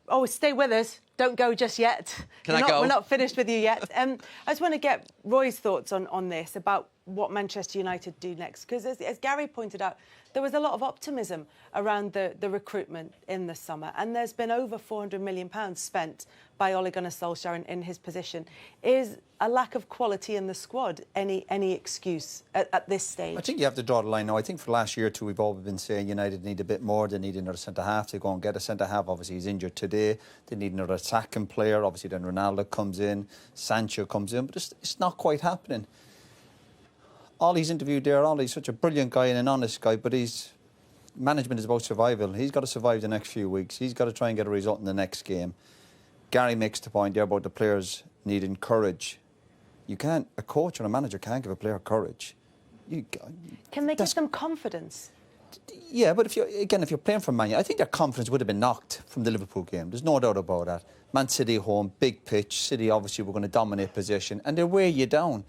Oh, stay with us. Don't go just yet. Can I go? We're not finished with you yet. I just want to get Roy's thoughts on this, about what Manchester United do next. Because as Gary pointed out, there was a lot of optimism around the recruitment in the summer. And there's been over £400 million spent by Ole Gunnar Solskjaer in his position. Is a lack of quality in the squad any excuse at this stage? I think you have to draw the line now. I think for the last year or two, we've always been saying United need a bit more. They need another centre-half. They go and get a centre-half. Obviously, he's injured today. They need another attacking player. Obviously, then Ronaldo comes in. Sancho comes in. But it's not quite happening. Ollie's interviewed there. Ollie's such a brilliant guy and an honest guy, but management is about survival. He's got to survive the next few weeks. He's got to try and get a result in the next game. Gary makes the point there about the players needing courage. A coach or a manager can't give a player courage. Can they give them confidence? Yeah, but if you're playing for Man United, I think their confidence would have been knocked from the Liverpool game. There's no doubt about that. Man City home, big pitch. City obviously were going to dominate possession, and they wear you down.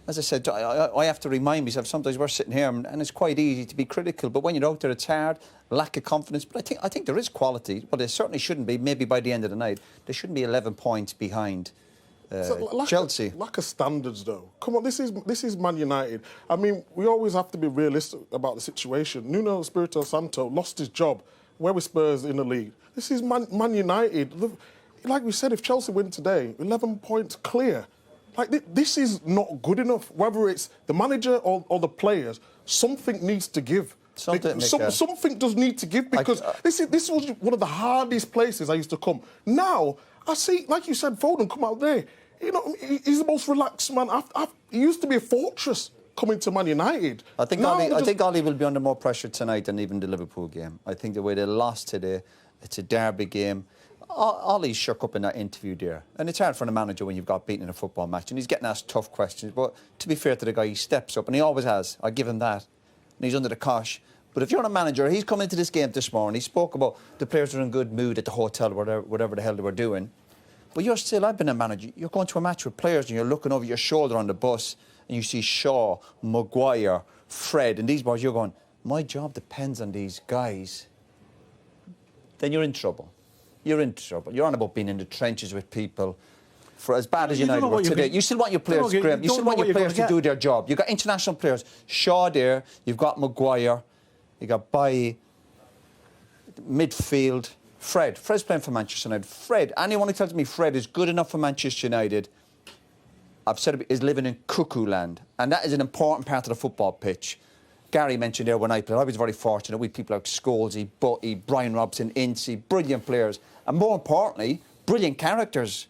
As I said, I have to remind myself, sometimes we're sitting here and it's quite easy to be critical, but when you're out there, it's hard, lack of confidence. But I think there is quality, but it certainly shouldn't be, maybe by the end of the night, they shouldn't be 11 points behind Chelsea. Lack of standards, though. Come on, this is Man United. I mean, we always have to be realistic about the situation. Nuno Espirito Santo lost his job. Where were Spurs in the league? This is Man United. Like we said, if Chelsea win today, 11 points clear. Like, this is not good enough. Whether it's the manager or the players, something needs to give. Something does need to give, because this was one of the hardest places I used to come. Now, I see, like you said, Foden come out there. You know, he's the most relaxed man. He used to be a fortress coming to Man United. I think Ollie will be under more pressure tonight than even the Liverpool game. I think the way they lost today, it's a derby game. Ollie's shook up in that interview there. And it's hard for the manager when you've got beaten in a football match, and he's getting asked tough questions. But to be fair to the guy, he steps up, and he always has. I give him that. And he's under the cosh. But if you're a manager, he's come into this game this morning. He spoke about the players were in good mood at the hotel, whatever the hell they were doing. But I've been a manager. You're going to a match with players, and you're looking over your shoulder on the bus, and you see Shaw, Maguire, Fred, and these boys. You're going, my job depends on these guys. Then you're in trouble. You're in trouble. You're on about being in the trenches with people. For as bad as United were today, you still want your players, Graham. You still want your players to do their job. You've got international players. Shaw there. You've got Maguire. You've got Bailly. Midfield. Fred's playing for Manchester United. Fred, anyone who tells me Fred is good enough for Manchester United, I've said it, is living in cuckoo land. And that is an important part of the football pitch. Gary mentioned there when I played, I was very fortunate with people like Scholesy, Butty, Brian Robson, Ince, brilliant players. And more importantly, brilliant characters.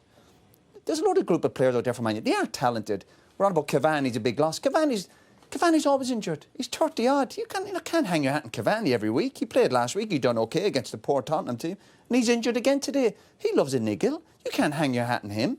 There's a lot of group of players out there from Man United. They are talented. We're on about Cavani's a big loss. Cavani's always injured. He's 30-odd. You can't hang your hat on Cavani every week. He played last week. He done OK against the poor Tottenham team. And he's injured again today. He loves a niggle. You can't hang your hat on him.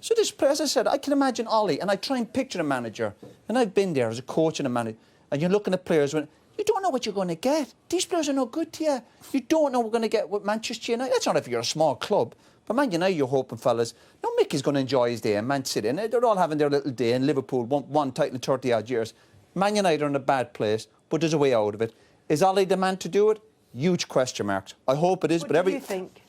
So this player, as I said, I can imagine Ollie, and I try and picture a manager. And I've been there as a coach and a manager. And you're looking at players when you don't know what you're going to get. These players are no good to you. You don't know what we're going to get with Manchester United. That's not if you're a small club. But Man United, you're hoping, fellas. No, Mickey's going to enjoy his day in Man City. And they're all having their little day in Liverpool, one title in 30-odd years. Man United are in a bad place, but there's a way out of it. Is Ollie the man to do it? Huge question marks. I hope it is. What do you think?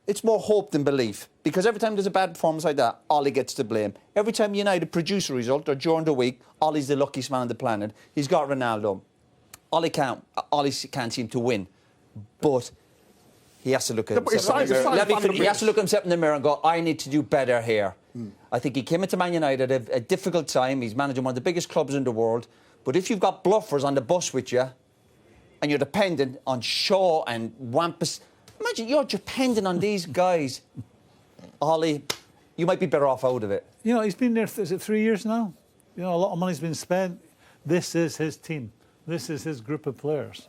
It's more hope than belief. Because every time there's a bad performance like that, Ollie gets the blame. Every time United produce a result, or during the week, Ollie's the luckiest man on the planet. He's got Ronaldo. Ollie can't seem to win. But he has to look at himself in the mirror. He has to look at himself in the mirror and go, I need to do better here. I think he came into Man United at a difficult time. He's managing one of the biggest clubs in the world. But if you've got bluffers on the bus with you, and you're dependent on Shaw and Wampus, imagine you're dependent on these guys. Ollie, you might be better off out of it. You know, he's been there, is it 3 years now? You know, a lot of money's been spent. This is his team. This is his group of players.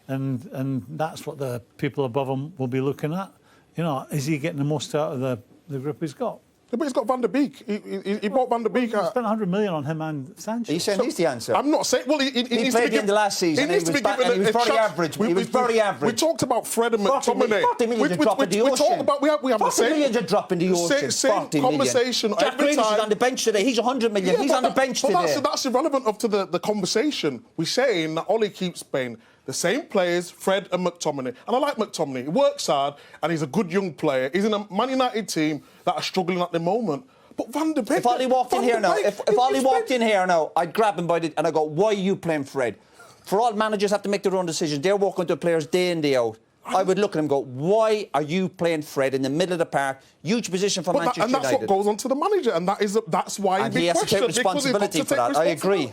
And that's what the people above him will be looking at. You know, is he getting the most out of the group he's got? Yeah, but he's got Van der Beek. He bought Van der Beek out. He spent 100 million on him and Sanchez. Are you saying he's the answer? I'm not saying... Well, he played in the last season. He was very average. He was very average. We talked about Fred and McTominay. 40 million to drop in the ocean. We have the same... 40 million to drop in the ocean. Same conversation Jack every Grealish time. is on the bench today. He's 100 million. He's on the bench today. But that's irrelevant up to the conversation. We're saying that Ollie keeps paying the same players, Fred and McTominay. And I like McTominay. He works hard and he's a good young player. He's in a Man United team that are struggling at the moment. But Van de Beek... If Ollie walked in here now, if Ollie walked in here now, I'd grab him by the... And I'd go, why are you playing Fred? For all managers have to make their own decisions. They're working with their players day in, day out. I would look at him and go, why are you playing Fred in the middle of the park? Huge position for Manchester United. And that's what goes on to the manager, and that's why and he has to take responsibility for that. I agree.